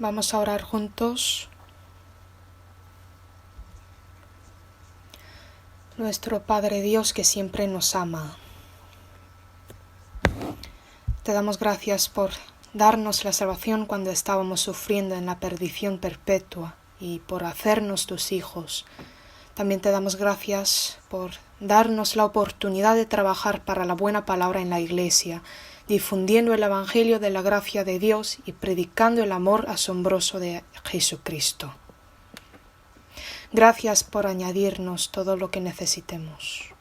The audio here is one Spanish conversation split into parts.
Vamos a orar juntos. Nuestro Padre Dios que siempre nos ama. Te damos gracias por darnos la salvación cuando estábamos sufriendo en la perdición perpetua y por hacernos tus hijos. También te damos gracias por darnos la oportunidad de trabajar para la buena palabra en la Iglesia, difundiendo el Evangelio de la gracia de Dios y predicando el amor asombroso de Jesucristo. Gracias por añadirnos todo lo que necesitemos.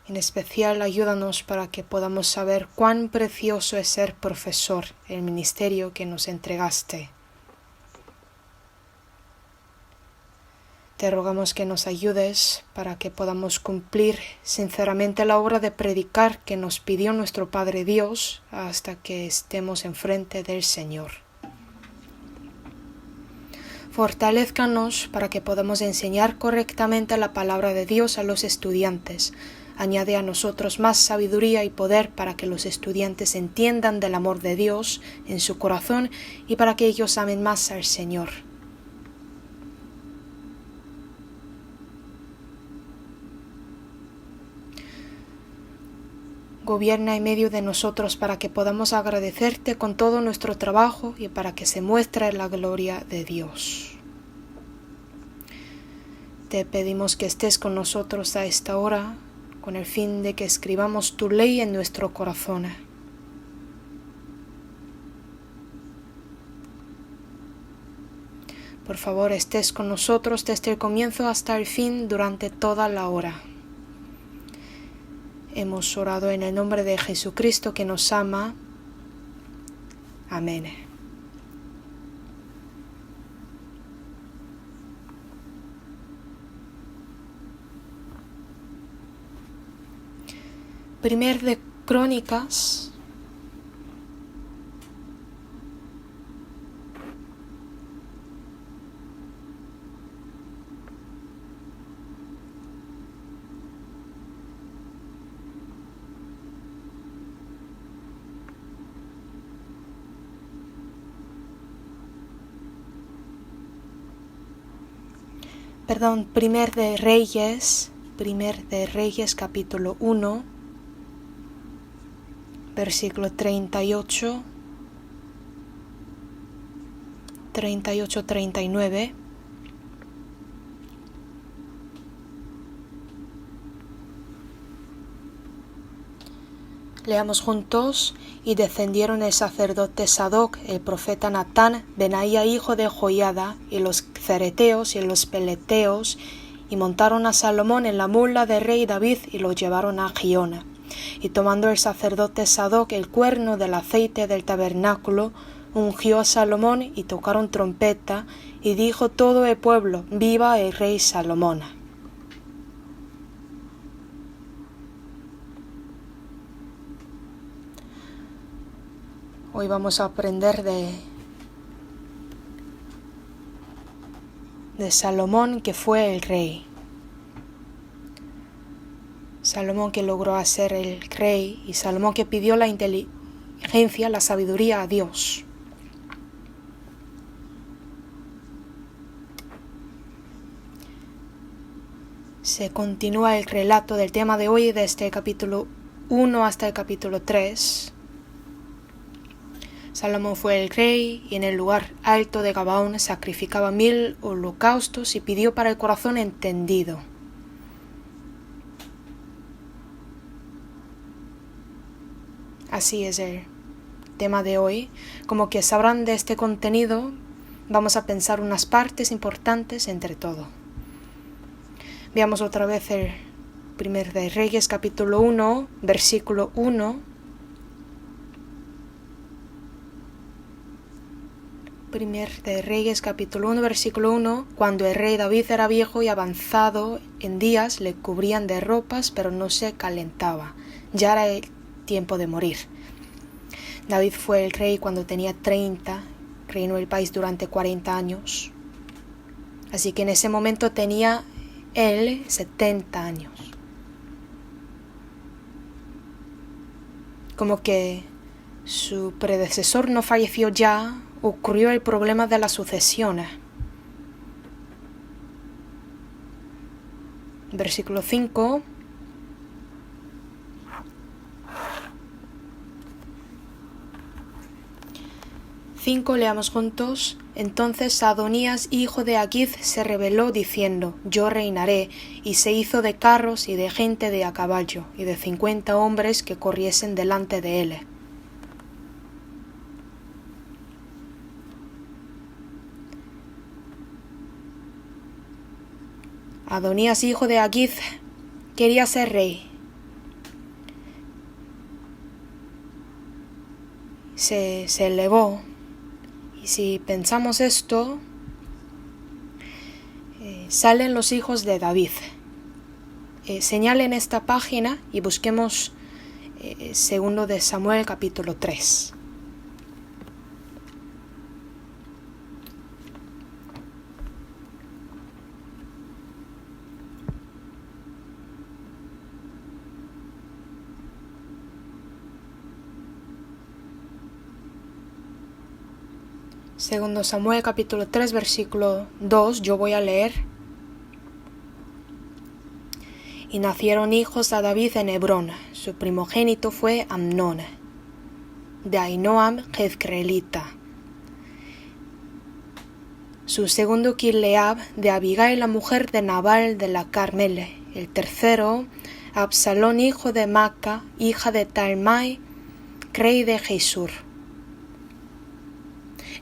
En especial, ayúdanos para que podamos saber cuán precioso es ser profesor, el ministerio que nos entregaste. Te rogamos que nos ayudes para que podamos cumplir sinceramente la obra de predicar que nos pidió nuestro Padre Dios hasta que estemos enfrente del Señor. Fortalézcanos para que podamos enseñar correctamente la palabra de Dios a los estudiantes. Añade a nosotros más sabiduría y poder para que los estudiantes entiendan del amor de Dios en su corazón y para que ellos amen más al Señor. Gobierna en medio de nosotros para que podamos agradecerte con todo nuestro trabajo y para que se muestre la gloria de Dios. Te pedimos que estés con nosotros a esta hora, con el fin de que escribamos tu ley en nuestro corazón. Por favor, estés con nosotros desde el comienzo hasta el fin durante toda la hora. Hemos orado en el nombre de Jesucristo que nos ama. Amén. Primer de Crónicas, Primer de Reyes capítulo 1, versículo 38-39. Leamos juntos. Y descendieron el sacerdote Sadoc, el profeta Natán, Benaía hijo de Joiada, y los cereteos y los peleteos, y montaron a Salomón en la mula del rey David y lo llevaron a Giona. Y tomando el sacerdote Sadoc el cuerno del aceite del tabernáculo, ungió a Salomón y tocaron trompeta, y dijo todo el pueblo: ¡Viva el rey Salomón! Hoy vamos a aprender de Salomón, que fue el rey. Salomón que logró ser el rey y Salomón que pidió la inteligencia, la sabiduría a Dios. Se continúa el relato del tema de hoy desde el capítulo 1 hasta el capítulo 3. Salomón fue el rey y en el lugar alto de Gabaón sacrificaba 1000 holocaustos y pidió para el corazón entendido. Así es el tema de hoy. Como que sabrán de este contenido, vamos a pensar unas partes importantes entre todo. Veamos otra vez el Primer de Reyes capítulo 1, versículo 1. Primer de Reyes capítulo 1, versículo 1. Cuando el rey David era viejo y avanzado en días, le cubrían de ropas, pero no se calentaba. Ya era el tiempo de morir. David fue el rey cuando tenía 30, reinó el país durante 40 años. Así que en ese momento tenía él 70 años. Como que su predecesor no falleció ya, ocurrió el problema de la sucesión. Versículo 5. Leamos juntos. Entonces Adonías, hijo de Haggith, se rebeló diciendo: yo reinaré, y se hizo de carros y de gente de a caballo, y de 50 hombres que corriesen delante de él. Adonías, hijo de Haggith, quería ser rey. Se elevó. Y si pensamos esto, salen los hijos de David. Señalen esta página y busquemos 2 de Samuel capítulo 3. Segundo Samuel capítulo 3 versículo 2, yo voy a leer. Y nacieron hijos a David en Hebrón. Su primogénito fue Amnón, de Ahinoam jezreelita. Su segundo Kileab, de Abigail, la mujer de Nabal de la Carmel. El tercero, Absalón, hijo de Maca, hija de Talmai, rey de Gesur.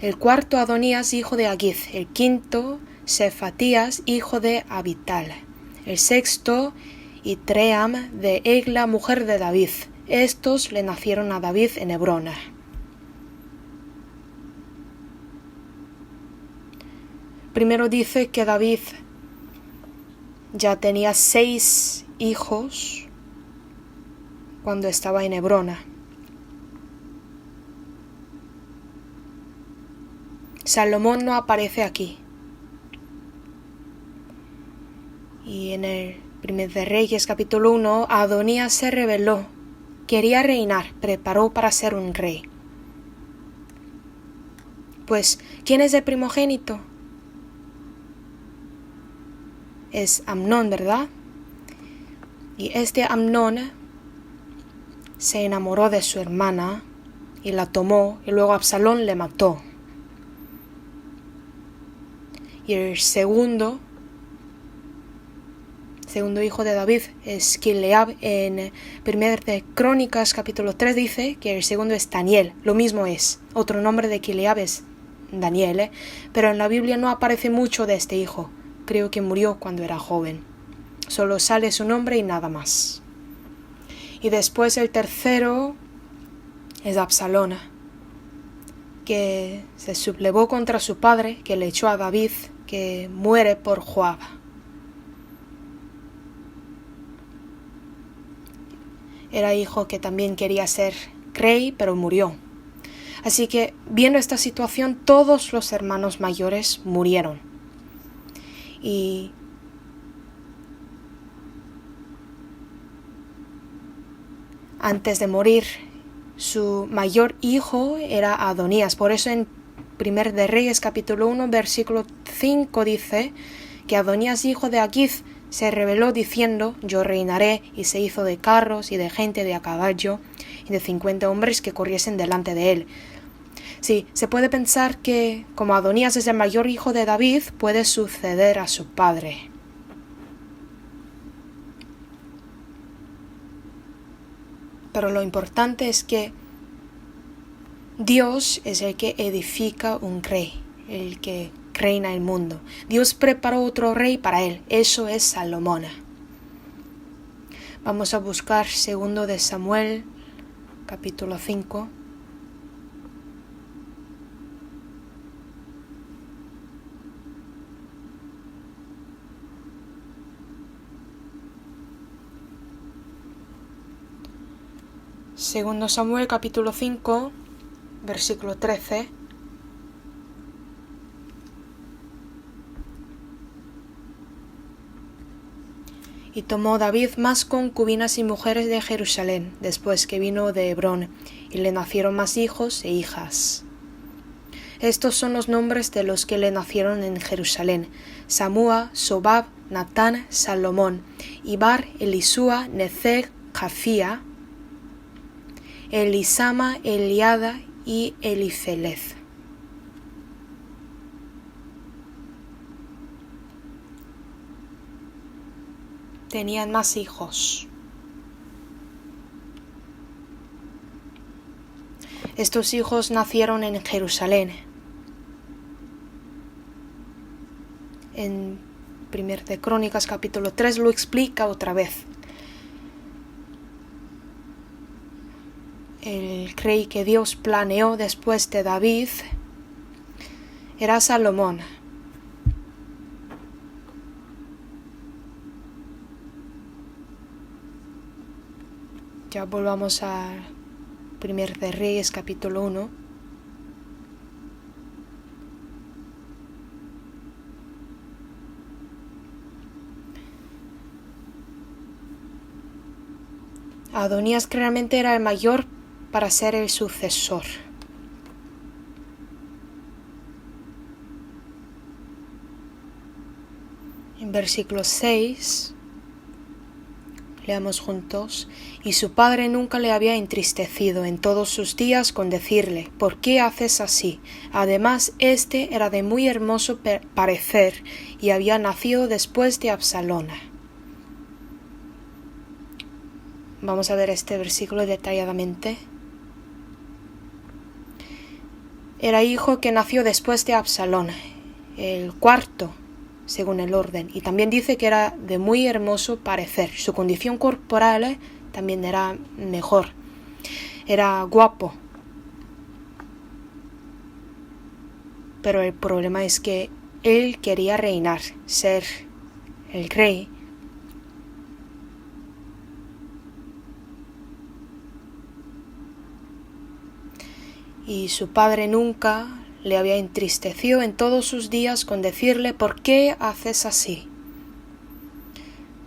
El cuarto, Adonías, hijo de Haggith. El quinto, Sefatías, hijo de Abital. El sexto, Itream, de Egla, mujer de David. Estos le nacieron a David en Hebrón. Primero dice que David ya tenía 6 hijos cuando estaba en Hebrón. Salomón no aparece aquí. Y en el 1 de Reyes capítulo 1, Adonías se rebeló, quería reinar, preparó para ser un rey. Pues, ¿quién es el primogénito? Es Amnón, ¿verdad? Y este Amnón se enamoró de su hermana y la tomó, y luego Absalón le mató. Y el segundo hijo de David es Kileab. En 1 de Crónicas capítulo 3 dice que el segundo es Daniel. Lo mismo es. Otro nombre de Kileab es Daniel, pero en la Biblia no aparece mucho de este hijo. Creo que murió cuando era joven. Solo sale su nombre y nada más. Y después el tercero es Absalón, que se sublevó contra su padre, que le echó a David, que muere por Joab. Era hijo que también quería ser rey, pero murió. Así que, viendo esta situación, todos los hermanos mayores murieron. Y antes de morir, su mayor hijo era Adonías. Por eso en 1 de Reyes capítulo 1 versículo 5 dice que Adonías, hijo de Haggith, se rebeló diciendo: yo reinaré, y se hizo de carros y de gente de a caballo y de 50 hombres que corriesen delante de él. Sí, se puede pensar que como Adonías es el mayor hijo de David, puede suceder a su padre. Pero lo importante es que Dios es el que edifica un rey, el que reina el mundo. Dios preparó otro rey para él, eso es Salomón. Vamos a buscar 2 de Samuel, capítulo 5. Segundo Samuel capítulo 5, versículo 13. Y tomó David más concubinas y mujeres de Jerusalén, después que vino de Hebrón, y le nacieron más hijos e hijas. Estos son los nombres de los que le nacieron en Jerusalén: Samúa, Sobab, Natán, Salomón, Ibar, Elisúa, Nezeg, Jafía, Elisama, Eliada y Elifelez. Tenían más hijos. Estos hijos nacieron en Jerusalén. En 1 de Crónicas capítulo 3 lo explica otra vez. El rey que Dios planeó después de David era Salomón. Ya volvamos a 1 de Reyes capítulo 1. Adonías claramente era el mayor para ser el sucesor. En versículo 6, leamos juntos: y su padre nunca le había entristecido en todos sus días con decirle: ¿por qué haces así? Además, este era de muy hermoso parecer y había nacido después de Absalón. Vamos a ver este versículo detalladamente. Era hijo que nació después de Absalón, el cuarto según el orden, y también dice que era de muy hermoso parecer. Su condición corporal también era mejor, era guapo. Pero el problema es que él quería reinar, ser el rey. Y su padre nunca le había entristecido en todos sus días con decirle: ¿por qué haces así?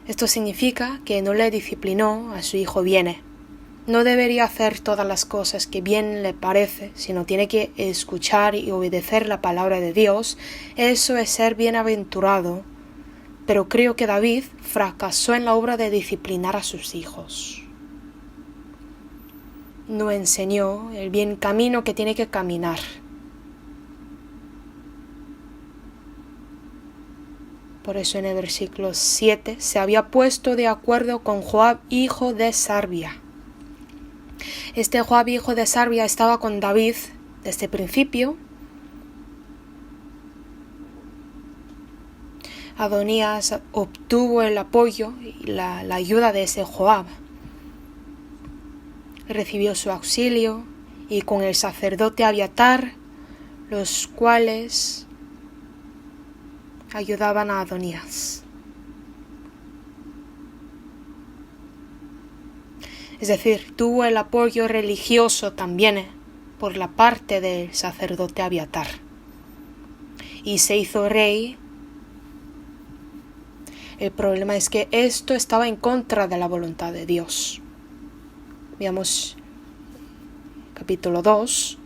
Esto significa que no le disciplinó a su hijo bien. No debería hacer todas las cosas que bien le parece, sino tiene que escuchar y obedecer la palabra de Dios. Eso es ser bienaventurado. Pero creo que David fracasó en la obra de disciplinar a sus hijos. No enseñó el bien camino que tiene que caminar. Por eso en el versículo 7 se había puesto de acuerdo con Joab, hijo de Sarvia. Este Joab, hijo de Sarvia, estaba con David desde el principio. Adonías obtuvo el apoyo y la ayuda de ese Joab. Recibió su auxilio y con el sacerdote Abiatar, los cuales ayudaban a Adonías. Es decir, tuvo el apoyo religioso también por la parte del sacerdote Abiatar. Y se hizo rey. El problema es que esto estaba en contra de la voluntad de Dios. Veamos capítulo 2.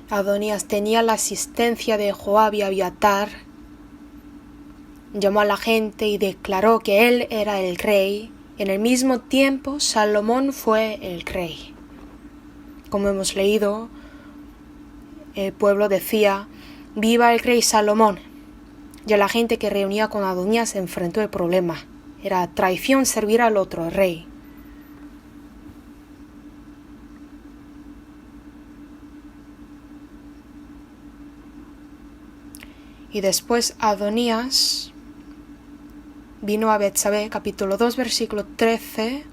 Adonías tenía la asistencia de Joab y Abiatar. Llamó a la gente y declaró que él era el rey. En el mismo tiempo, Salomón fue el rey. Como hemos leído, el pueblo decía: ¡viva el rey Salomón! Y a la gente que reunía con Adonías se enfrentó el problema. Era traición servir al otro rey. Y después Adonías vino a Betsabé, capítulo 2, versículo 13,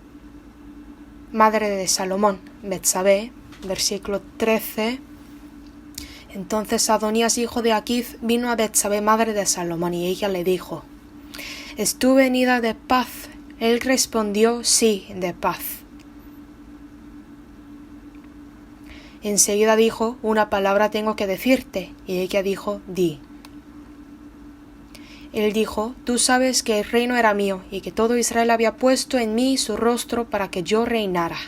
madre de Salomón. Betsabé, versículo 13. Entonces Adonías, hijo de Aquith, vino a Betsabé, madre de Salomón, y ella le dijo: ¿es tú venida de paz? Él respondió: sí, de paz. Enseguida dijo: una palabra tengo que decirte. Y ella dijo: di. Él dijo: tú sabes que el reino era mío y que todo Israel había puesto en mí su rostro para que yo reinara.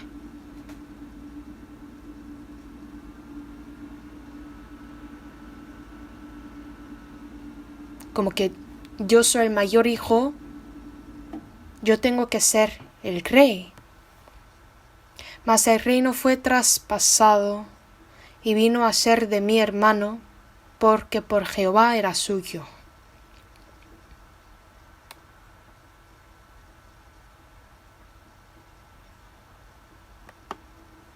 Como que yo soy el mayor hijo, yo tengo que ser el rey. Mas el reino fue traspasado y vino a ser de mi hermano, porque por Jehová era suyo.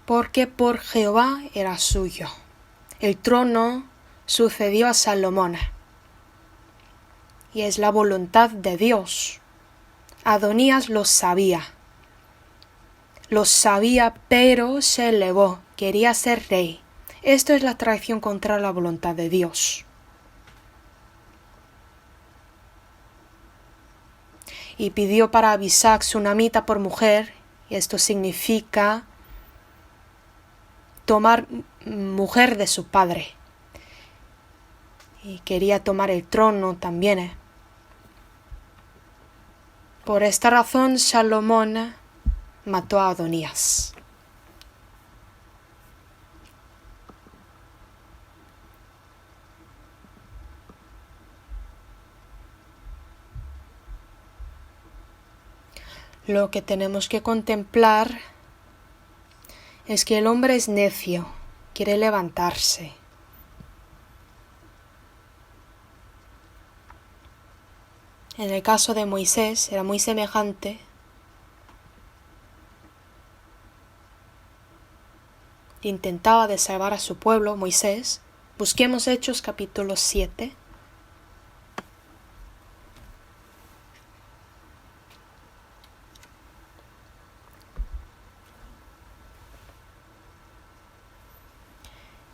Porque por Jehová era suyo. El trono sucedió a Salomón. Y es la voluntad de Dios. Adonías lo sabía, pero se elevó, quería ser rey. Esto es la traición contra la voluntad de Dios. Y pidió para Abisag sunamita por mujer, y esto significa tomar mujer de su padre. Y quería tomar el trono también. Por esta razón Salomón mató a Adonías. Lo que tenemos que contemplar es que el hombre es necio, quiere levantarse. En el caso de Moisés era muy semejante. Intentaba de salvar a su pueblo, Moisés. Busquemos Hechos capítulo 7.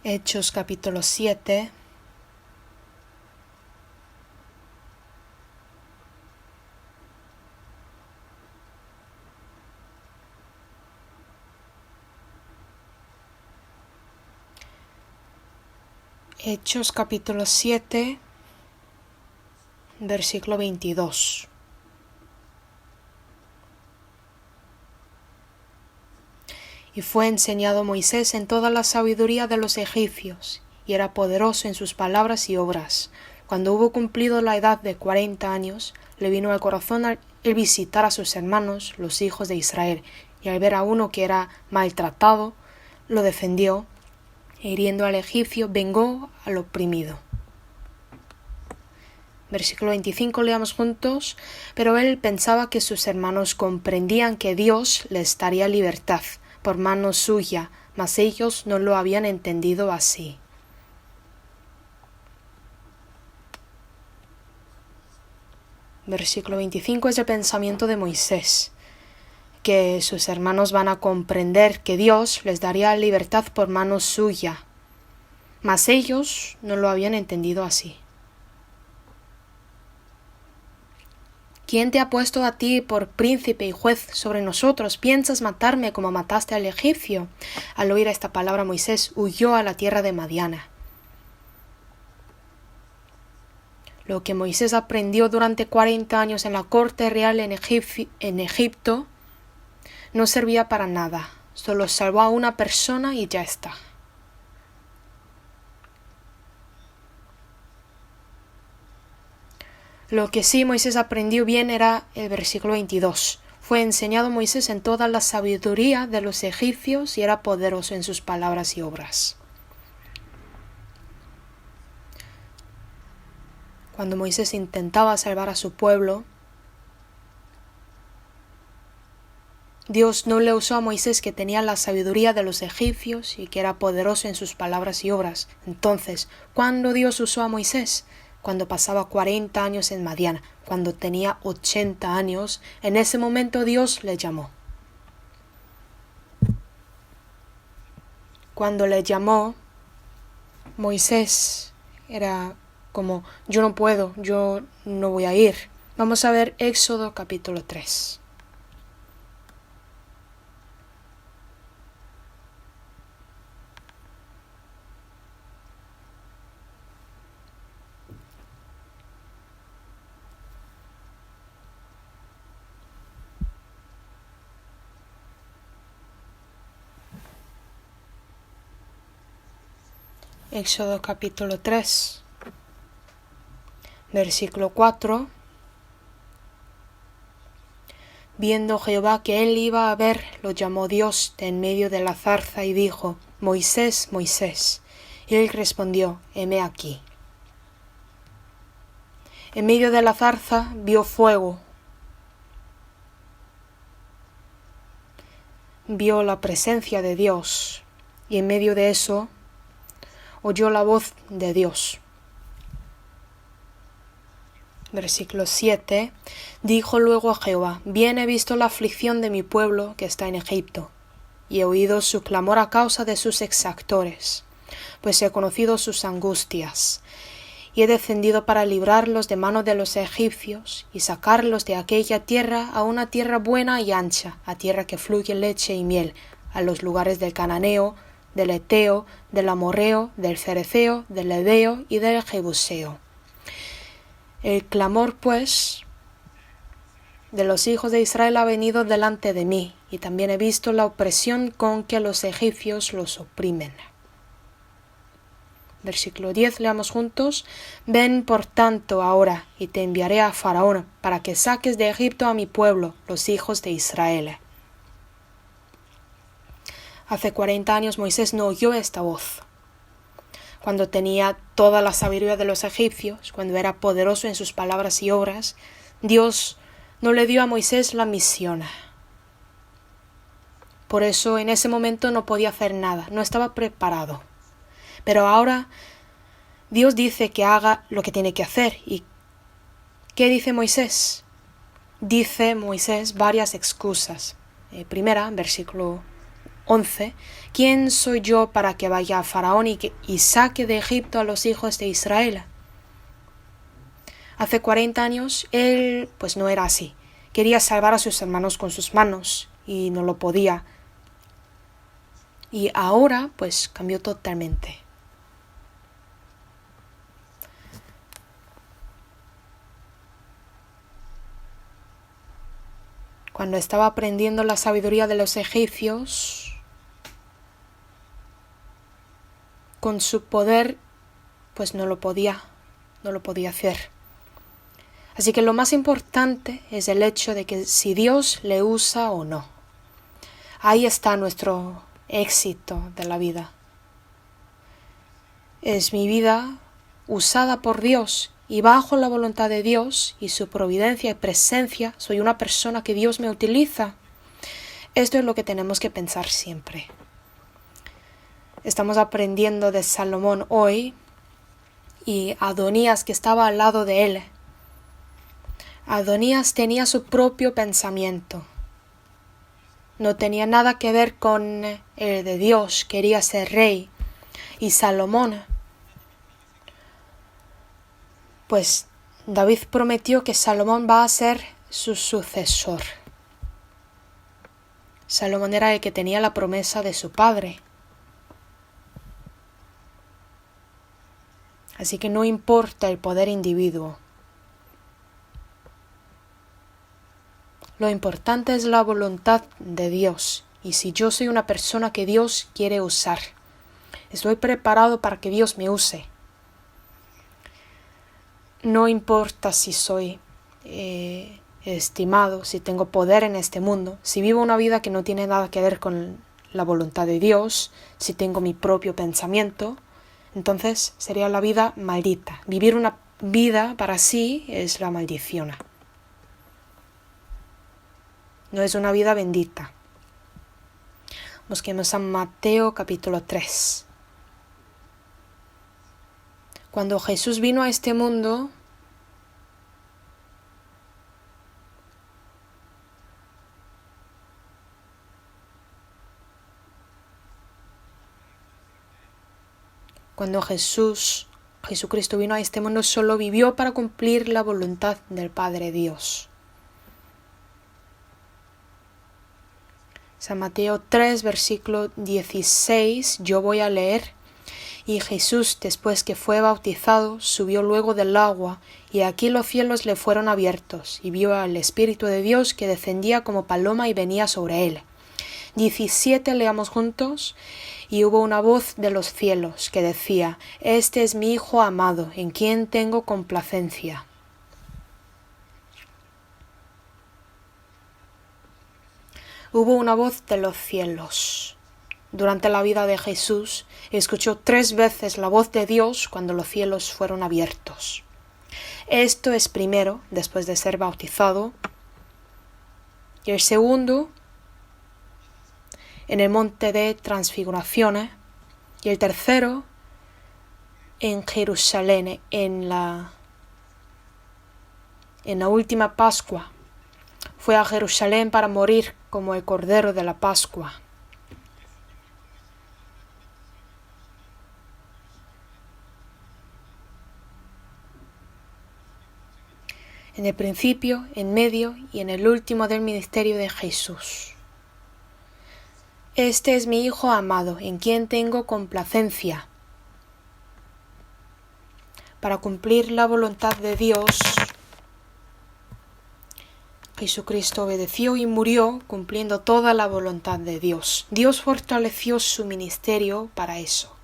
Hechos capítulo 7. Hechos capítulo 7, versículo 22. Y fue enseñado Moisés en toda la sabiduría de los egipcios, y era poderoso en sus palabras y obras. Cuando hubo cumplido la edad de 40 años, le vino al corazón el visitar a sus hermanos, los hijos de Israel, y al ver a uno que era maltratado, lo defendió, e hiriendo al egipcio, vengó al oprimido. Versículo 25, leamos juntos. Pero él pensaba que sus hermanos comprendían que Dios les daría libertad por mano suya, mas ellos no lo habían entendido así. Versículo 25 es el pensamiento de Moisés, que sus hermanos van a comprender que Dios les daría libertad por mano suya, mas ellos no lo habían entendido así. ¿Quién te ha puesto a ti por príncipe y juez sobre nosotros? ¿Piensas matarme como mataste al egipcio? Al oír esta palabra, Moisés huyó a la tierra de Madiana. Lo que Moisés aprendió durante 40 años en la corte real en Egipto no servía para nada. Solo salvó a una persona y ya está. Lo que sí Moisés aprendió bien era el versículo 22. Fue enseñado Moisés en toda la sabiduría de los egipcios y era poderoso en sus palabras y obras. Cuando Moisés intentaba salvar a su pueblo, Dios no le usó a Moisés, que tenía la sabiduría de los egipcios y que era poderoso en sus palabras y obras. Entonces, ¿cuándo Dios usó a Moisés? Cuando pasaba 40 años en Madián, cuando tenía 80 años, en ese momento Dios le llamó. Cuando le llamó, Moisés era como: yo no puedo, yo no voy a ir. Vamos a ver Éxodo capítulo 3. Éxodo capítulo 3, versículo 4. Viendo Jehová que él iba a ver, lo llamó Dios de en medio de la zarza y dijo: Moisés, Moisés. Y él respondió: heme aquí. En medio de la zarza vio fuego, vio la presencia de Dios, y en medio de eso oyó la voz de Dios. Versículo 7. Dijo luego a Jehová: bien he visto la aflicción de mi pueblo que está en Egipto, y he oído su clamor a causa de sus exactores, pues he conocido sus angustias, y he descendido para librarlos de mano de los egipcios, y sacarlos de aquella tierra a una tierra buena y ancha, a tierra que fluye leche y miel, a los lugares del cananeo, del eteo, del amorreo, del cereceo, del heveo y del jebuseo. El clamor, pues, de los hijos de Israel ha venido delante de mí, y también he visto la opresión con que los egipcios los oprimen. Versículo 10, leamos juntos. Ven por tanto ahora, y te enviaré a Faraón, para que saques de Egipto a mi pueblo, los hijos de Israel. Hace 40 años Moisés no oyó esta voz. Cuando tenía toda la sabiduría de los egipcios, cuando era poderoso en sus palabras y obras, Dios no le dio a Moisés la misión. Por eso en ese momento no podía hacer nada, no estaba preparado. Pero ahora Dios dice que haga lo que tiene que hacer. ¿Y qué dice Moisés? Dice Moisés varias excusas. Primera, versículo 11. ¿Quién soy yo para que vaya a Faraón y saque de Egipto a los hijos de Israel? Hace 40 años él pues no era así. Quería salvar a sus hermanos con sus manos y no lo podía. Y ahora pues cambió totalmente. Cuando estaba aprendiendo la sabiduría de los egipcios, con su poder, pues no lo podía hacer. Así que lo más importante es el hecho de que si Dios le usa o no. Ahí está nuestro éxito de la vida. Es mi vida usada por Dios y bajo la voluntad de Dios y su providencia y presencia soy una persona que Dios me utiliza. Esto es lo que tenemos que pensar siempre. Estamos aprendiendo de Salomón hoy y Adonías que estaba al lado de él. Adonías tenía su propio pensamiento. No tenía nada que ver con el de Dios, quería ser rey. Y Salomón, pues David prometió que Salomón va a ser su sucesor. Salomón era el que tenía la promesa de su padre. Así que no importa el poder individuo. Lo importante es la voluntad de Dios. Y si yo soy una persona que Dios quiere usar, estoy preparado para que Dios me use. No importa si soy estimado, si tengo poder en este mundo, si vivo una vida que no tiene nada que ver con la voluntad de Dios, si tengo mi propio pensamiento, entonces sería la vida maldita. Vivir una vida para sí es la maldición. No es una vida bendita. Busquemos a Mateo capítulo 3. Cuando Jesús vino a este mundo, Jesucristo vino a este mundo, solo vivió para cumplir la voluntad del Padre Dios. San Mateo 3, versículo 16, yo voy a leer. Y Jesús, después que fue bautizado, subió luego del agua, y aquí los cielos le fueron abiertos, y vio al Espíritu de Dios que descendía como paloma y venía sobre él. 17, leamos juntos. Y hubo una voz de los cielos que decía: Este es mi Hijo amado, en quien tengo complacencia. Hubo una voz de los cielos. Durante la vida de Jesús, escuchó 3 veces la voz de Dios cuando los cielos fueron abiertos. Esto es primero, después de ser bautizado, y el segundo, en el monte de transfiguración, y el tercero, en Jerusalén, en la última Pascua. Fue a Jerusalén para morir como el Cordero de la Pascua. En el principio, en medio y en el último del ministerio de Jesús. Este es mi Hijo amado, en quien tengo complacencia. Para cumplir la voluntad de Dios, Jesucristo obedeció y murió cumpliendo toda la voluntad de Dios. Dios fortaleció su ministerio para eso.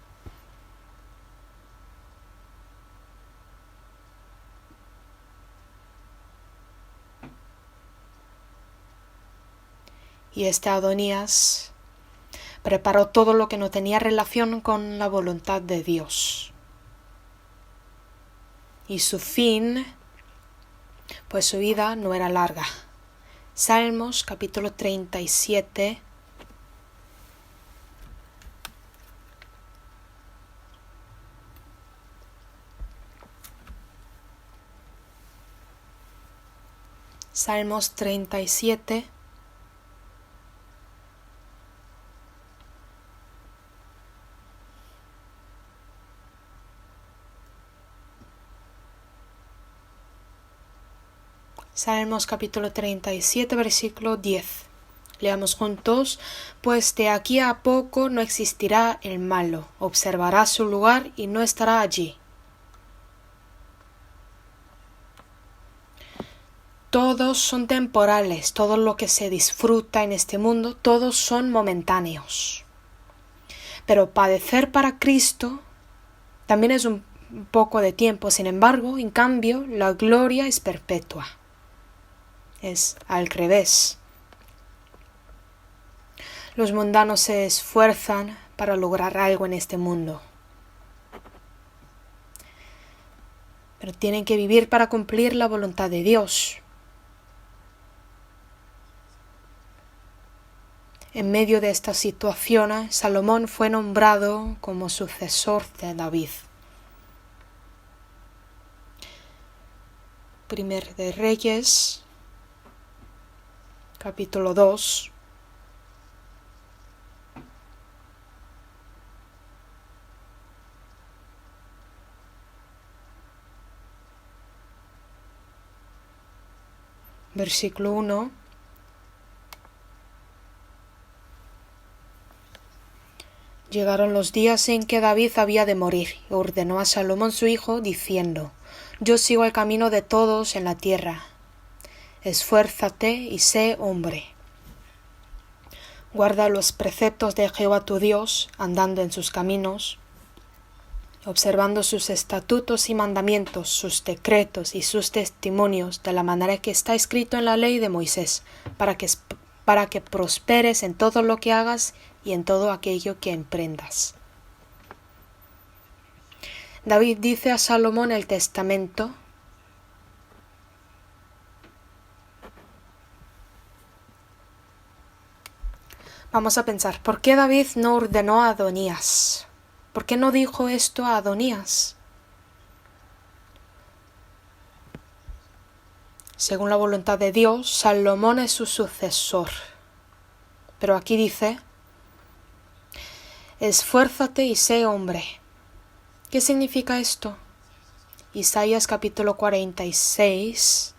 Y este Adonías preparó todo lo que no tenía relación con la voluntad de Dios. Y su fin, pues su vida no era larga. Salmos capítulo 37. Salmos 37. Salmos capítulo 37, versículo 10. Leamos juntos: Pues de aquí a poco no existirá el malo, observará su lugar y no estará allí. Todos son temporales, todo lo que se disfruta en este mundo, todos son momentáneos. Pero padecer para Cristo también es un poco de tiempo, sin embargo, en cambio, la gloria es perpetua. Es al revés. Los mundanos se esfuerzan para lograr algo en este mundo, pero tienen que vivir para cumplir la voluntad de Dios. En medio de esta situación, Salomón fue nombrado como sucesor de David. Primer de Reyes, capítulo 2. Versículo 1. Llegaron los días en que David había de morir, y ordenó a Salomón su hijo, diciendo: Yo sigo el camino de todos en la tierra. Esfuérzate y sé hombre. Guarda los preceptos de Jehová tu Dios, andando en sus caminos, observando sus estatutos y mandamientos, sus decretos y sus testimonios, de la manera que está escrito en la ley de Moisés, para que prosperes en todo lo que hagas y en todo aquello que emprendas. David dice a Salomón el testamento: Vamos a pensar, ¿por qué David no ordenó a Adonías? ¿Por qué no dijo esto a Adonías? Según la voluntad de Dios, Salomón es su sucesor. Pero aquí dice: Esfuérzate y sé hombre. ¿Qué significa esto? Isaías capítulo 46.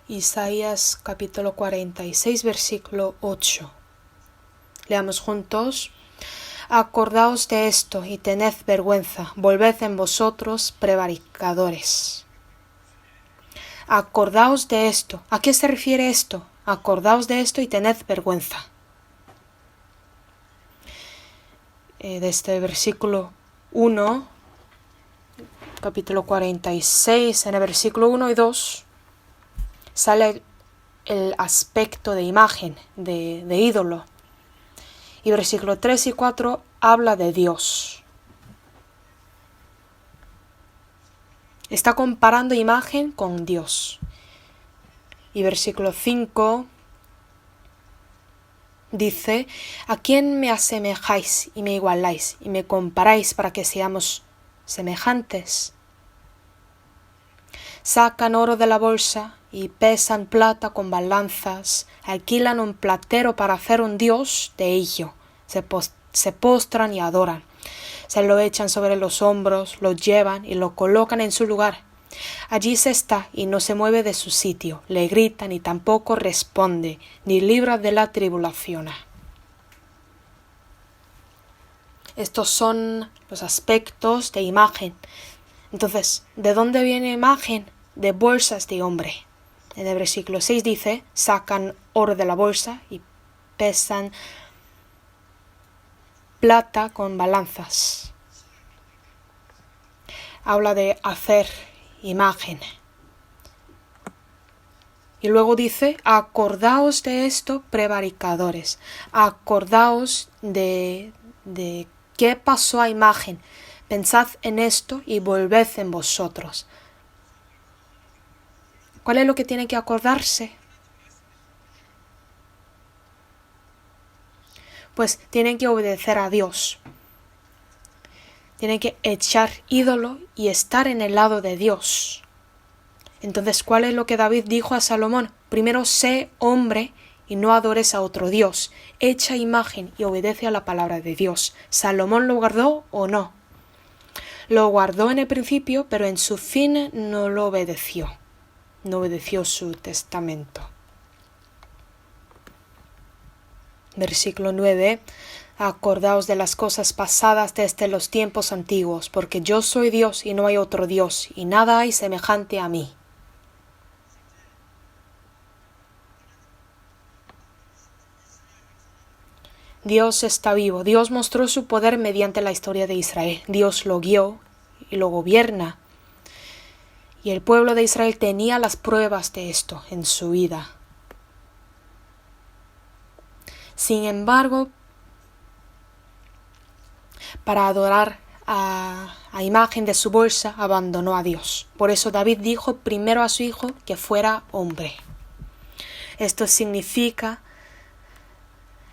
Isaías capítulo 46, versículo 8. Leamos juntos. Acordaos de esto y tened vergüenza, volved en vosotros prevaricadores. Acordaos de esto. ¿A qué se refiere esto? Acordaos de esto y tened vergüenza. De este versículo 1, capítulo 46, en el versículo 1 y 2, sale el aspecto de imagen, de ídolo. Y versículo 3 y 4 habla de Dios. Está comparando imagen con Dios. Y versículo 5 dice: ¿a quién me asemejáis y me igualáis y me comparáis para que seamos semejantes? Sacan oro de la bolsa y pesan plata con balanzas, alquilan un platero para hacer un dios de ello, se postran y adoran, se lo echan sobre los hombros, lo llevan y lo colocan en su lugar. Allí se está y no se mueve de su sitio, le gritan y tampoco responde, ni libra de la tribulación. Estos son los aspectos de imagen. Entonces, ¿de dónde viene imagen? De bolsas de hombre. En el versículo 6 dice: sacan oro de la bolsa y pesan plata con balanzas. Habla de hacer imagen. Y luego dice: acordaos de esto, prevaricadores. Acordaos de qué pasó a imagen. Pensad en esto y volved en vosotros. ¿Cuál es lo que tiene que acordarse? Pues tienen que obedecer a Dios. Tienen que echar ídolo y estar en el lado de Dios. Entonces, ¿cuál es lo que David dijo a Salomón? Primero, sé hombre y no adores a otro Dios. Echa imagen y obedece a la palabra de Dios. ¿Salomón lo guardó o no? Lo guardó en el principio, pero en su fin no lo obedeció. No obedeció su testamento. Versículo 9. Acordaos de las cosas pasadas desde los tiempos antiguos, porque yo soy Dios y no hay otro Dios, y nada hay semejante a mí. Dios está vivo. Dios mostró su poder mediante la historia de Israel. Dios lo guió y lo gobierna. Y el pueblo de Israel tenía las pruebas de esto en su vida. Sin embargo, para adorar a imagen de su bolsa, abandonó a Dios. Por eso David dijo primero a su hijo que fuera hombre. Esto significa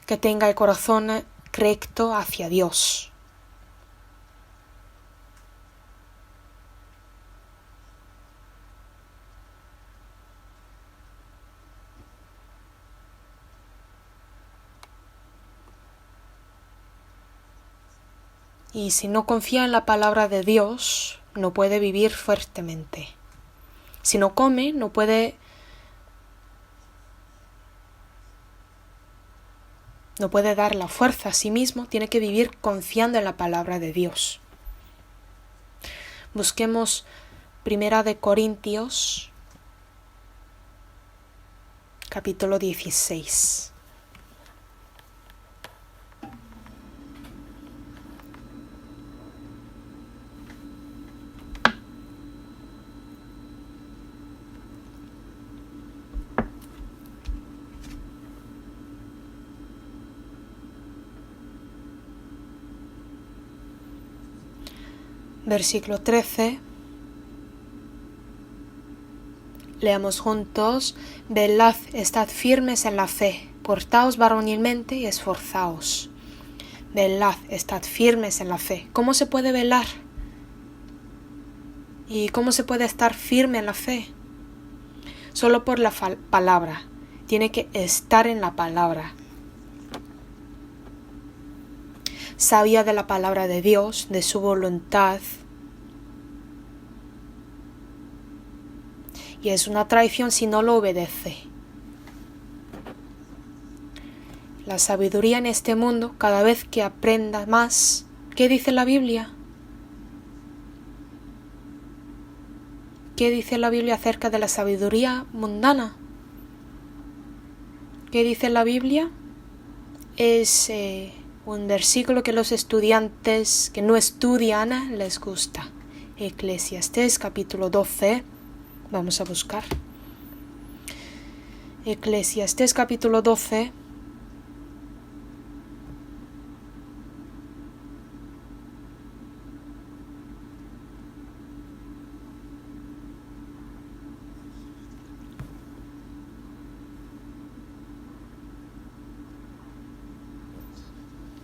que tenga el corazón recto hacia Dios. Y si no confía en la palabra de Dios, no puede vivir fuertemente. Si no come, no puede dar la fuerza a sí mismo, tiene que vivir confiando en la palabra de Dios. Busquemos 1 Corintios, capítulo 16. Versículo 13. Leamos juntos. Velad, estad firmes en la fe, portaos varonilmente y esforzaos. Velad, estad firmes en la fe. ¿Cómo se puede velar? ¿Y cómo se puede estar firme en la fe? Solo por la palabra. Tiene que estar en la palabra. Sabía de la palabra de Dios, de su voluntad. y es una traición si no lo obedece. La sabiduría en este mundo, cada vez que aprenda más, ¿qué dice la Biblia? ¿Qué dice la Biblia acerca de la sabiduría mundana? ¿Qué dice la Biblia? Es un versículo que los estudiantes que no estudian les gusta. Eclesiastés capítulo 12. Vamos a buscar. Eclesiastés capítulo 12.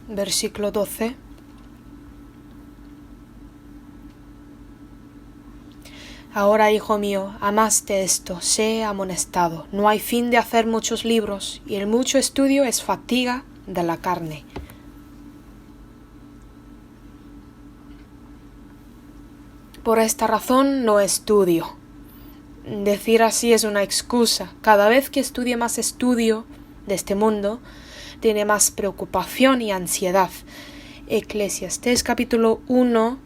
Versículo 12. Ahora, hijo mío, amaste esto, sé amonestado. No hay fin de hacer muchos libros, y el mucho estudio es fatiga de la carne. Por esta razón no estudio. Decir así es una excusa. Cada vez que estudie más estudio de este mundo, tiene más preocupación y ansiedad. Eclesiastés capítulo 1.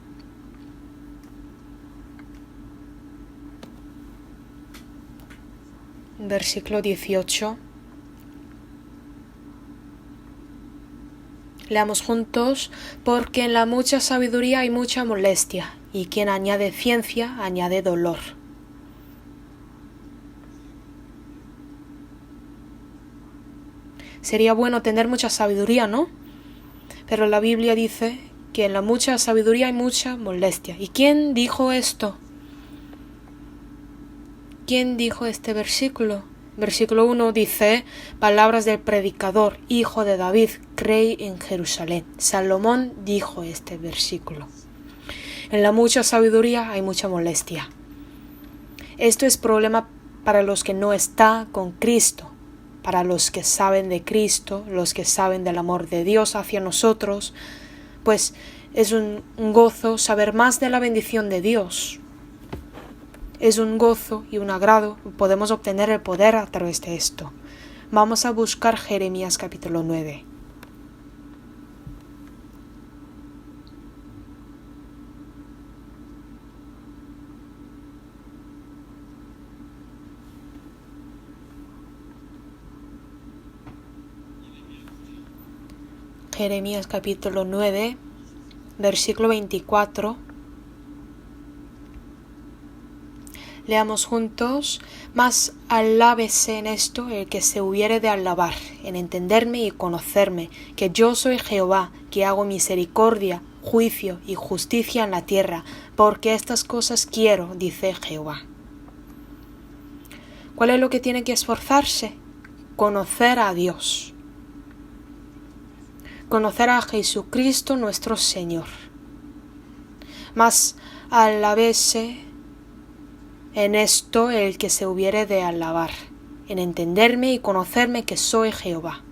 Versículo 18. Leamos juntos. Porque en la mucha sabiduría hay mucha molestia, y quien añade ciencia añade dolor. Sería bueno tener mucha sabiduría, ¿no? Pero la Biblia dice que en la mucha sabiduría hay mucha molestia. ¿Y quién dijo esto? ¿Quién dijo este versículo? Versículo 1 dice, palabras del predicador, hijo de David, rey en Jerusalén. Salomón dijo este versículo. En la mucha sabiduría hay mucha molestia. Esto es problema para los que no están con Cristo. Para los que saben de Cristo, los que saben del amor de Dios hacia nosotros, pues es un gozo saber más de la bendición de Dios. Es un gozo y un agrado, podemos obtener el poder a través de esto. Vamos a buscar Jeremías capítulo 9. Jeremías capítulo 9, versículo 24. Leamos juntos. Mas alábese en esto el que se hubiere de alabar, en entenderme y conocerme, que yo soy Jehová, que hago misericordia, juicio y justicia en la tierra, porque estas cosas quiero, dice Jehová. ¿Cuál es lo que tiene que esforzarse? Conocer a Dios. Conocer a Jesucristo nuestro Señor. Mas alábese en esto el que se hubiere de alabar, en entenderme y conocerme que soy Jehová.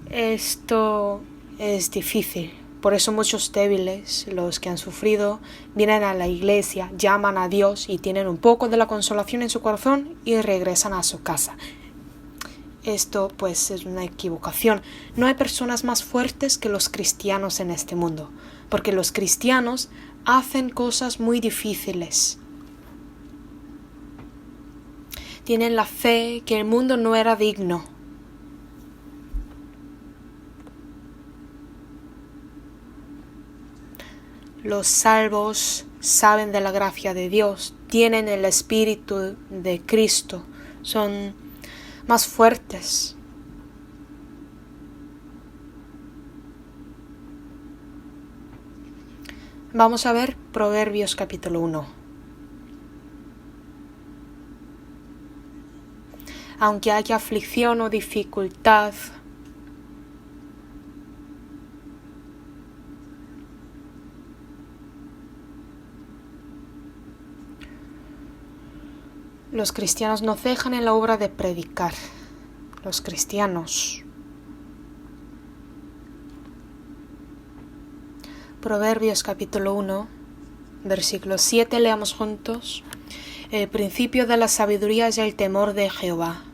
Esto es difícil. Por eso muchos débiles, los que han sufrido, vienen a la iglesia, llaman a Dios y tienen un poco de la consolación en su corazón y regresan a su casa. Esto pues es una equivocación. No hay personas más fuertes que los cristianos en este mundo, porque los cristianos hacen cosas muy difíciles. Tienen la fe que el mundo no era digno. Los salvos saben de la gracia de Dios, tienen el Espíritu de Cristo, son más fuertes. Vamos a ver Proverbios capítulo 1. Aunque haya aflicción o dificultad, los cristianos no cejan en la obra de predicar. Los cristianos. Proverbios capítulo 1, versículo 7, leamos juntos. El principio de la sabiduría es el temor de Jehová.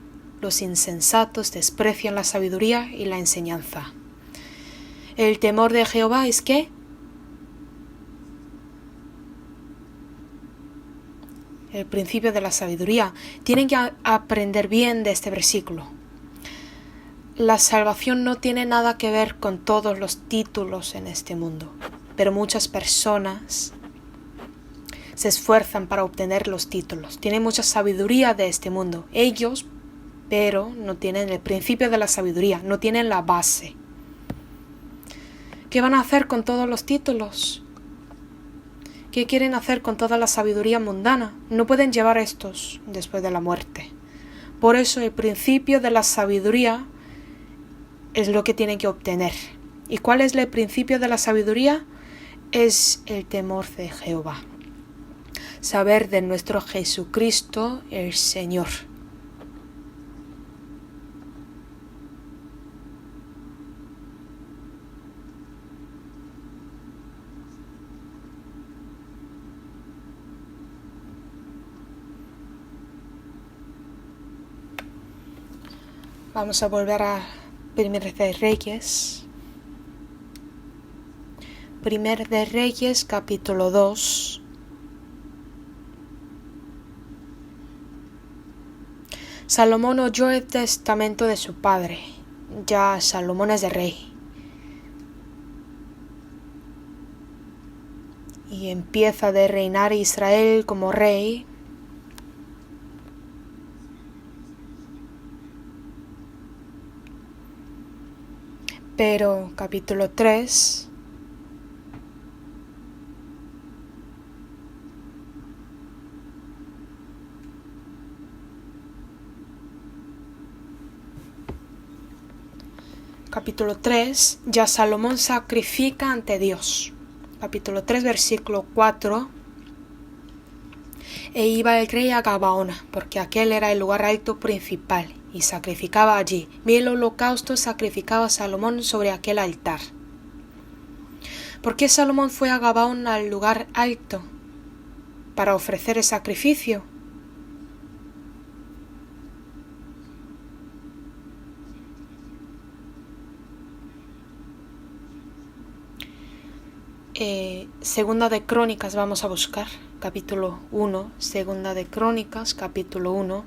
Los insensatos desprecian la sabiduría y la enseñanza. El temor de Jehová es ¿qué? El principio de la sabiduría. Tienen que aprender bien de este versículo. La salvación no tiene nada que ver con todos los títulos en este mundo, pero muchas personas se esfuerzan para obtener los títulos. Tienen mucha sabiduría de este mundo. Ellos, pero no tienen el principio de la sabiduría, no tienen la base. ¿Qué van a hacer con todos los títulos? ¿Qué quieren hacer con toda la sabiduría mundana? No pueden llevar estos después de la muerte. Por eso el principio de la sabiduría es lo que tienen que obtener. ¿Y cuál es el principio de la sabiduría? Es el temor de Jehová. Saber de nuestro Jesucristo el Señor. Vamos a volver a Primer de Reyes. Primer de Reyes, capítulo 2. Salomón oyó el testamento de su padre. Ya Salomón es de rey. Y empieza de reinar Israel como rey. Pero capítulo 3 ya Salomón sacrifica ante Dios. Capítulo 3 versículo 4. E iba el rey a Gabaón, porque aquel era el lugar alto principal, y sacrificaba allí. Y el holocausto sacrificaba Salomón sobre aquel altar. ¿Por qué Salomón fue a Gabaón, al lugar alto? Para ofrecer el sacrificio. Segunda de Crónicas vamos a buscar, capítulo 1, Segunda de Crónicas, capítulo 1.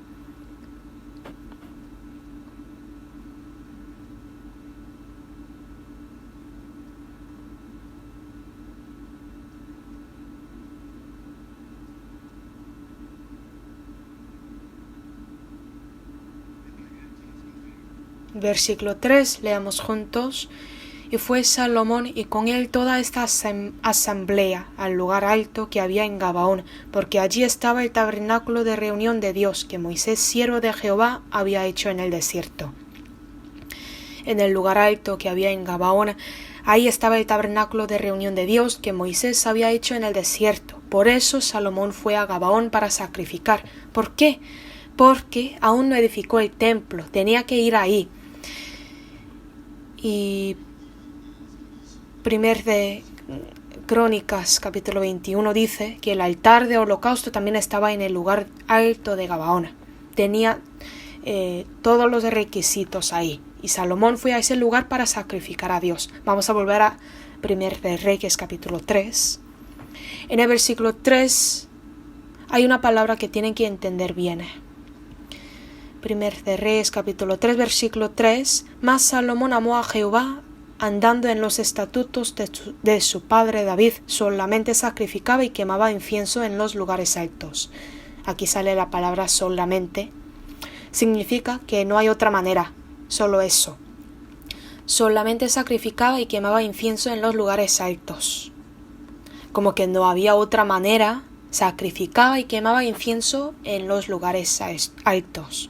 Versículo 3, leamos juntos. Y fue Salomón y con él toda esta asamblea al lugar alto que había en Gabaón, porque allí estaba el tabernáculo de reunión de Dios que Moisés, siervo de Jehová, había hecho en el desierto. En el lugar alto que había en Gabaón, ahí estaba el tabernáculo de reunión de Dios que Moisés había hecho en el desierto. Por eso Salomón fue a Gabaón para sacrificar. ¿Por qué? Porque aún no edificó el templo, tenía que ir ahí. Y Primer de Crónicas, capítulo 21, dice que el altar de holocausto también estaba en el lugar alto de Gabaón. Tenía todos los requisitos ahí. Y Salomón fue a ese lugar para sacrificar a Dios. Vamos a volver a Primer de Reyes, capítulo 3. En el versículo 3 hay una palabra que tienen que entender bien. Primer de Reyes, capítulo 3, versículo 3. Mas Salomón amó a Jehová, andando en los estatutos de su padre David, solamente sacrificaba y quemaba incienso en los lugares altos. Aquí sale la palabra solamente. Significa que no hay otra manera, solo eso. Solamente sacrificaba y quemaba incienso en los lugares altos. Como que no había otra manera, sacrificaba y quemaba incienso en los lugares altos.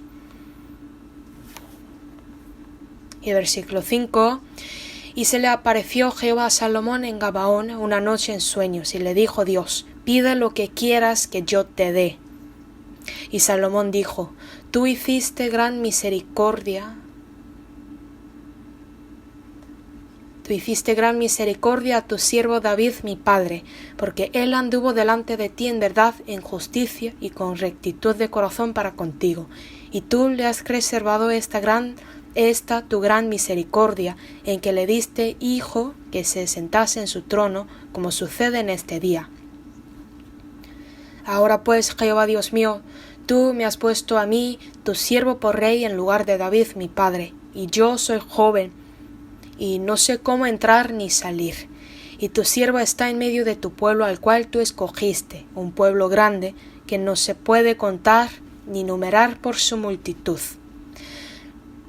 Y versículo 5. Y se le apareció Jehová a Salomón en Gabaón una noche en sueños, y le dijo Dios: pide lo que quieras que yo te dé. Y Salomón dijo: tú hiciste gran misericordia Tú hiciste gran misericordia a tu siervo David mi padre, porque él anduvo delante de ti en verdad, en justicia y con rectitud de corazón para contigo. Y tú le has reservado esta tu gran misericordia, en que le diste hijo que se sentase en su trono, como sucede en este día. Ahora pues, Jehová Dios mío, tú me has puesto a mí, tu siervo, por rey en lugar de David mi padre, y yo soy joven, y no sé cómo entrar ni salir. Y tu siervo está en medio de tu pueblo al cual tú escogiste, un pueblo grande, que no se puede contar ni numerar por su multitud.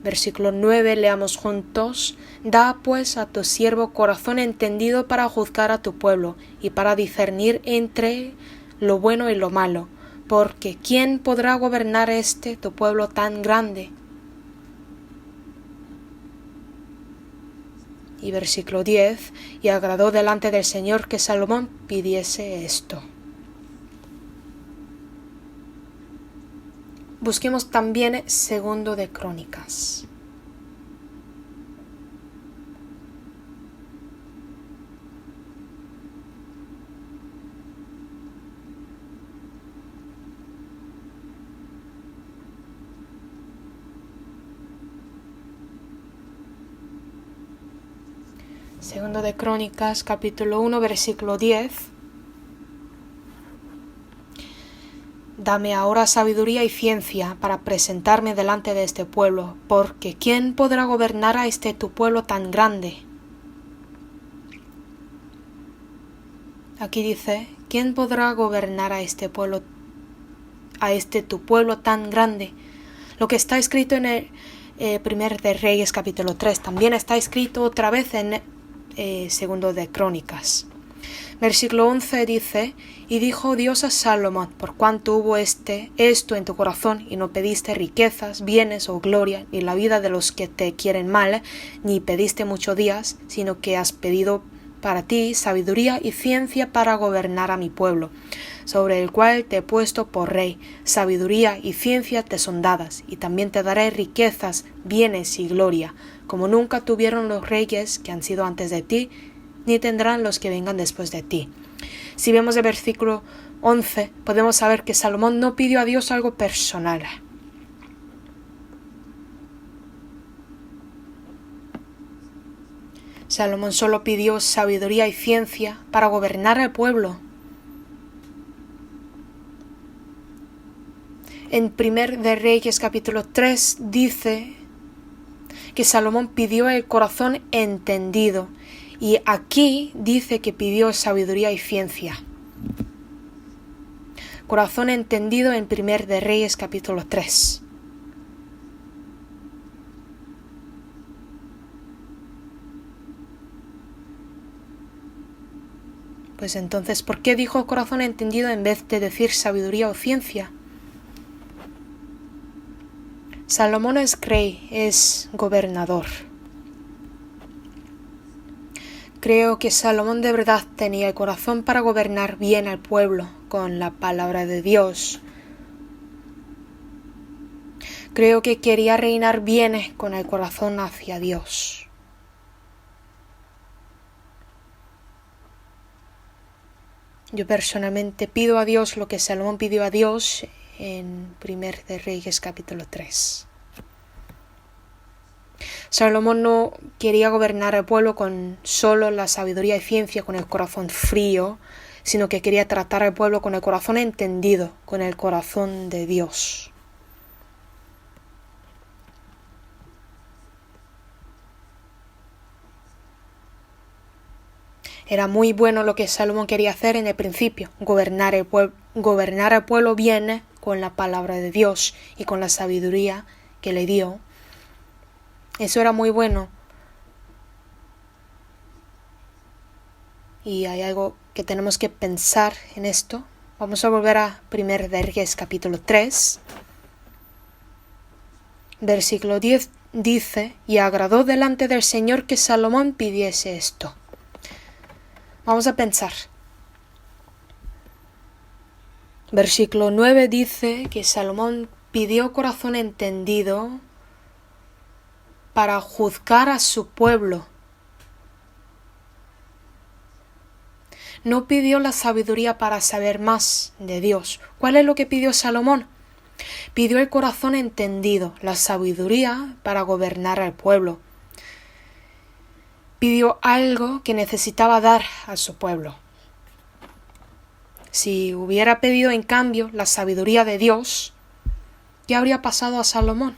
Versículo 9, leamos juntos. Da pues a tu siervo corazón entendido para juzgar a tu pueblo, y para discernir entre lo bueno y lo malo, porque ¿quién podrá gobernar tu pueblo tan grande? Y versículo 10, y agradó delante del Señor que Salomón pidiese esto. Busquemos también Segundo de Crónicas. Segundo de Crónicas, capítulo 1, versículo 10. Dame ahora sabiduría y ciencia para presentarme delante de este pueblo, porque ¿quién podrá gobernar a tu pueblo tan grande? Aquí dice, ¿quién podrá gobernar a pueblo, tu pueblo tan grande? Lo que está escrito en el Primer de Reyes, capítulo 3, también está escrito otra vez en Segundo de Crónicas. Versículo 11 dice, y dijo Dios a Salomón, por cuanto hubo esto en tu corazón, y no pediste riquezas, bienes o gloria, ni la vida de los que te quieren mal, ni pediste muchos días, sino que has pedido para ti sabiduría y ciencia para gobernar a mi pueblo, sobre el cual te he puesto por rey. Sabiduría y ciencia te son dadas, y también te daré riquezas, bienes y gloria, como nunca tuvieron los reyes que han sido antes de ti, ni tendrán los que vengan después de ti. Si vemos el versículo 11, podemos saber que Salomón no pidió a Dios algo personal. Salomón solo pidió sabiduría y ciencia para gobernar al pueblo. En Primer de Reyes capítulo 3 dice que Salomón pidió el corazón entendido, y aquí dice que pidió sabiduría y ciencia. Corazón entendido en Primer de Reyes capítulo 3. Pues entonces, ¿por qué dijo corazón entendido en vez de decir sabiduría o ciencia? Salomón es rey, es gobernador. Creo que Salomón de verdad tenía el corazón para gobernar bien al pueblo con la palabra de Dios. Creo que quería reinar bien con el corazón hacia Dios. Yo personalmente pido a Dios lo que Salomón pidió a Dios en Primer de Reyes capítulo 3. Salomón no quería gobernar al pueblo con solo la sabiduría y ciencia, con el corazón frío, sino que quería tratar al pueblo con el corazón entendido, con el corazón de Dios. Era muy bueno lo que Salomón quería hacer en el principio, gobernar al pueblo bien con la palabra de Dios y con la sabiduría que le dio. Eso era muy bueno. Y hay algo que tenemos que pensar en esto. Vamos a volver a Primer de Reyes capítulo 3. Versículo 10 dice, y agradó delante del Señor que Salomón pidiese esto. Vamos a pensar. Versículo 9 dice que Salomón pidió corazón entendido para juzgar a su pueblo. no pidió la sabiduría para saber más de Dios. ¿Cuál es lo que pidió Salomón? Pidió el corazón entendido, la sabiduría para gobernar al pueblo. Pidió algo que necesitaba dar a su pueblo. Si hubiera pedido en cambio la sabiduría de Dios, ¿qué habría pasado a Salomón?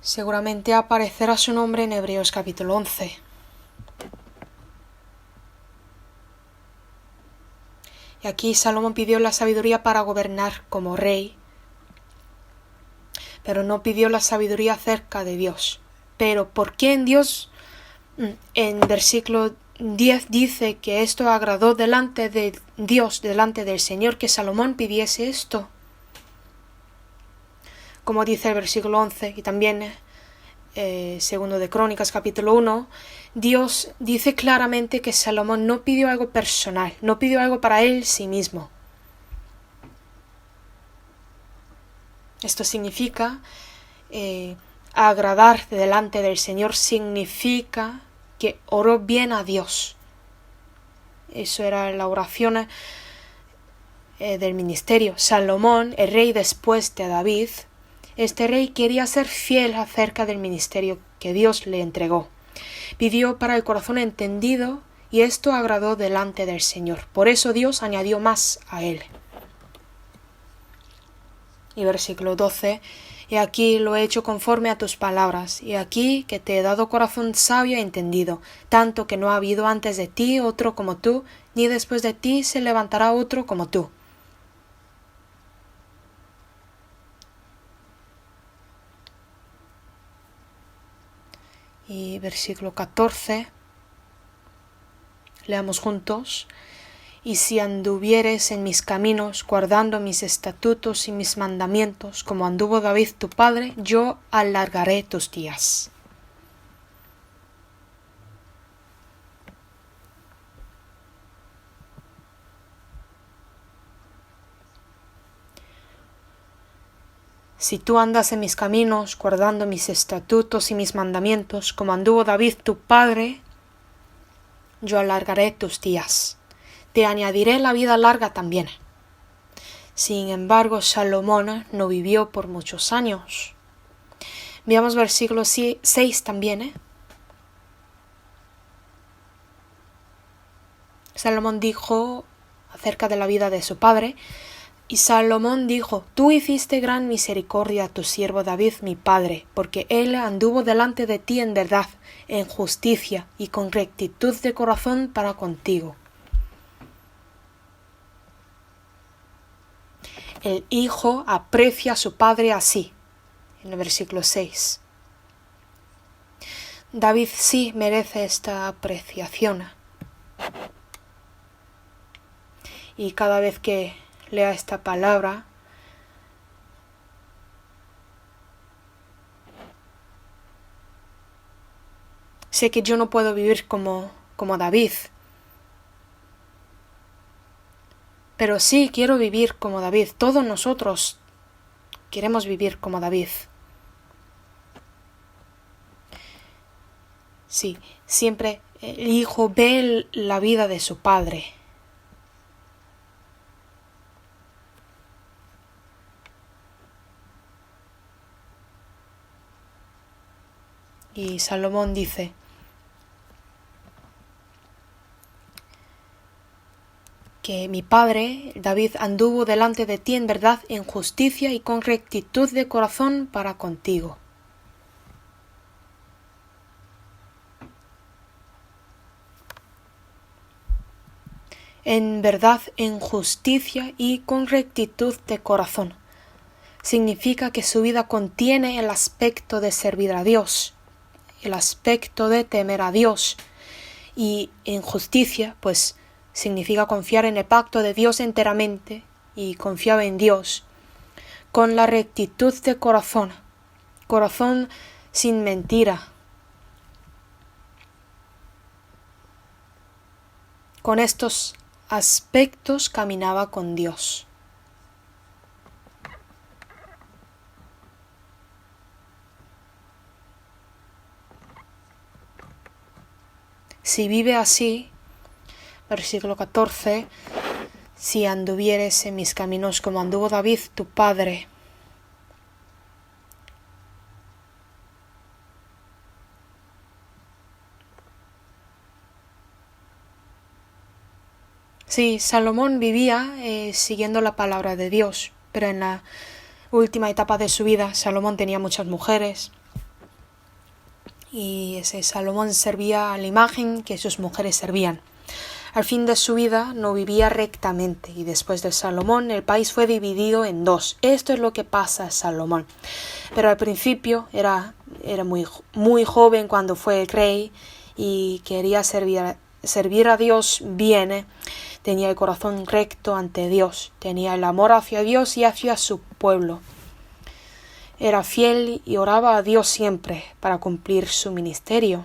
Seguramente aparecerá su nombre en Hebreos capítulo 11. Y aquí Salomón pidió la sabiduría para gobernar como rey, pero no pidió la sabiduría acerca de Dios. Pero ¿por qué en Dios? En versículo 10 dice que esto agradó delante de Dios, delante del Señor, que Salomón pidiese esto. Como dice el versículo 11 y también segundo de Crónicas capítulo 1, Dios dice claramente que Salomón no pidió algo personal, no pidió algo para él sí mismo. Esto significa agradar delante del Señor, significa que oró bien a Dios. Eso era la oración del ministerio. Salomón, el rey después de David, este rey quería ser fiel acerca del ministerio que Dios le entregó. Pidió para el corazón entendido y esto agradó delante del Señor. Por eso Dios añadió más a él. Y versículo 12, y aquí lo he hecho conforme a tus palabras, y aquí que te he dado corazón sabio e entendido, tanto que no ha habido antes de ti otro como tú, ni después de ti se levantará otro como tú. Y versículo 14, leamos juntos. Y si anduvieres en mis caminos, guardando mis estatutos y mis mandamientos, como anduvo David tu padre, yo alargaré tus días. Si tú andas en mis caminos, guardando mis estatutos y mis mandamientos, como anduvo David tu padre, yo alargaré tus días. Te añadiré la vida larga también. Sin embargo, Salomón no vivió por muchos años. Veamos versículo 6 también. Salomón dijo acerca de la vida de su padre, y Salomón dijo, tú hiciste gran misericordia a tu siervo David mi padre, porque él anduvo delante de ti en verdad, en justicia y con rectitud de corazón para contigo. El hijo aprecia a su padre así, en el versículo 6. David sí merece esta apreciación. Y cada vez que lea esta palabra, sé que yo no puedo vivir como David, pero sí quiero vivir como David. Todos nosotros queremos vivir como David. Sí, siempre el hijo ve la vida de su padre. Y Salomón dice, que mi padre, David, anduvo delante de ti en verdad, en justicia y con rectitud de corazón para contigo. En verdad, en justicia y con rectitud de corazón. Significa que su vida contiene el aspecto de servir a Dios, el aspecto de temer a Dios. Y en justicia, pues, significa confiar en el pacto de Dios enteramente y confiaba en Dios. Con la rectitud de corazón, corazón sin mentira. Con estos aspectos caminaba con Dios. Si vive así, versículo 14, si anduvieres en mis caminos como anduvo David tu padre. Sí, Salomón vivía siguiendo la palabra de Dios, pero en la última etapa de su vida Salomón tenía muchas mujeres y ese Salomón servía a la imagen que sus mujeres servían. Al fin de su vida no vivía rectamente y después de Salomón el país fue dividido en dos. Esto es lo que pasa a Salomón. Pero al principio era muy joven cuando fue el rey y quería servir a Dios bien. Tenía el corazón recto ante Dios, tenía el amor hacia Dios y hacia su pueblo. Era fiel y oraba a Dios siempre para cumplir su ministerio.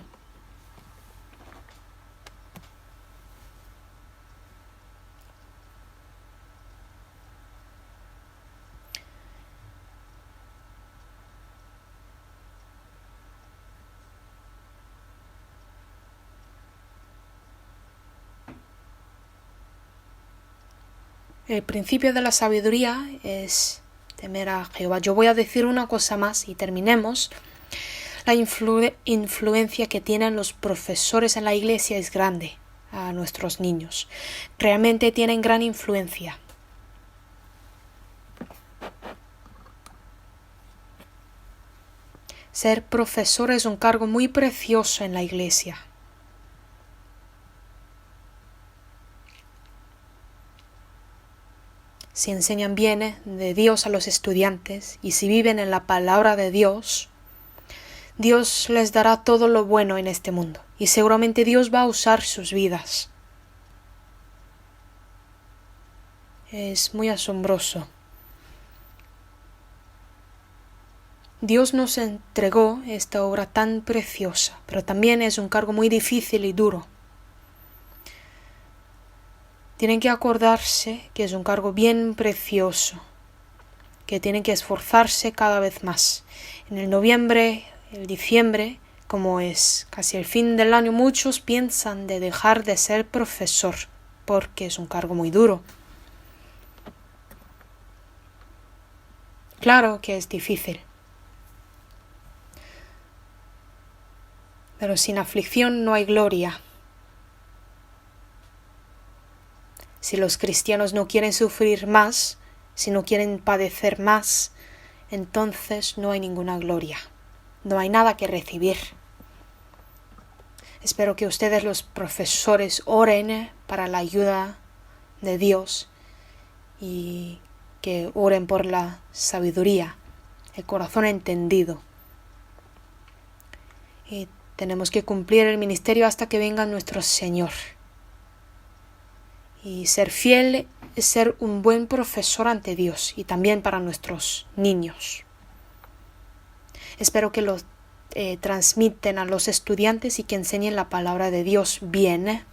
El principio de la sabiduría es temer a Jehová. Yo voy a decir una cosa más y terminemos. La influencia que tienen los profesores en la iglesia es grande a nuestros niños. Realmente tienen gran influencia. Ser profesor es un cargo muy precioso en la iglesia. Si enseñan bien de Dios a los estudiantes y si viven en la palabra de Dios, Dios les dará todo lo bueno en este mundo y seguramente Dios va a usar sus vidas. Es muy asombroso. Dios nos entregó esta obra tan preciosa, pero también es un cargo muy difícil y duro. Tienen que acordarse que es un cargo bien precioso, que tienen que esforzarse cada vez más. En el noviembre, el diciembre, como es casi el fin del año, muchos piensan de dejar de ser profesor, porque es un cargo muy duro. Claro que es difícil, pero sin aflicción no hay gloria. Si los cristianos no quieren sufrir más, si no quieren padecer más, entonces no hay ninguna gloria. No hay nada que recibir. Espero que ustedes, los profesores, oren para la ayuda de Dios y que oren por la sabiduría, el corazón entendido. Y tenemos que cumplir el ministerio hasta que venga nuestro Señor. Y ser fiel es ser un buen profesor ante Dios y también para nuestros niños. Espero que lo transmiten a los estudiantes y que enseñen la palabra de Dios bien.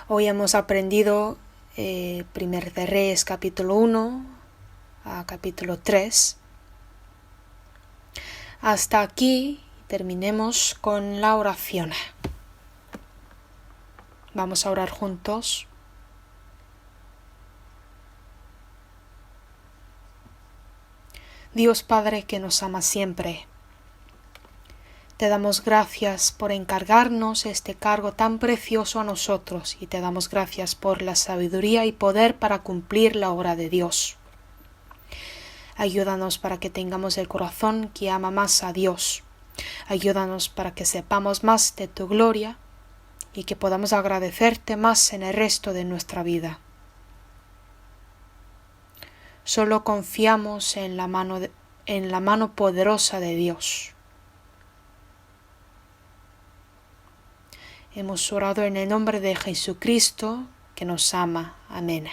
Hoy hemos aprendido Primer de Reyes capítulo 1 a capítulo 3. Hasta aquí terminemos con la oración. Vamos a orar juntos. Dios Padre que nos ama siempre, te damos gracias por encargarnos este cargo tan precioso a nosotros y te damos gracias por la sabiduría y poder para cumplir la obra de Dios. Ayúdanos para que tengamos el corazón que ama más a Dios. Ayúdanos para que sepamos más de tu gloria y que podamos agradecerte más en el resto de nuestra vida. Solo confiamos en la mano poderosa de Dios. Hemos orado en el nombre de Jesucristo, que nos ama. Amén.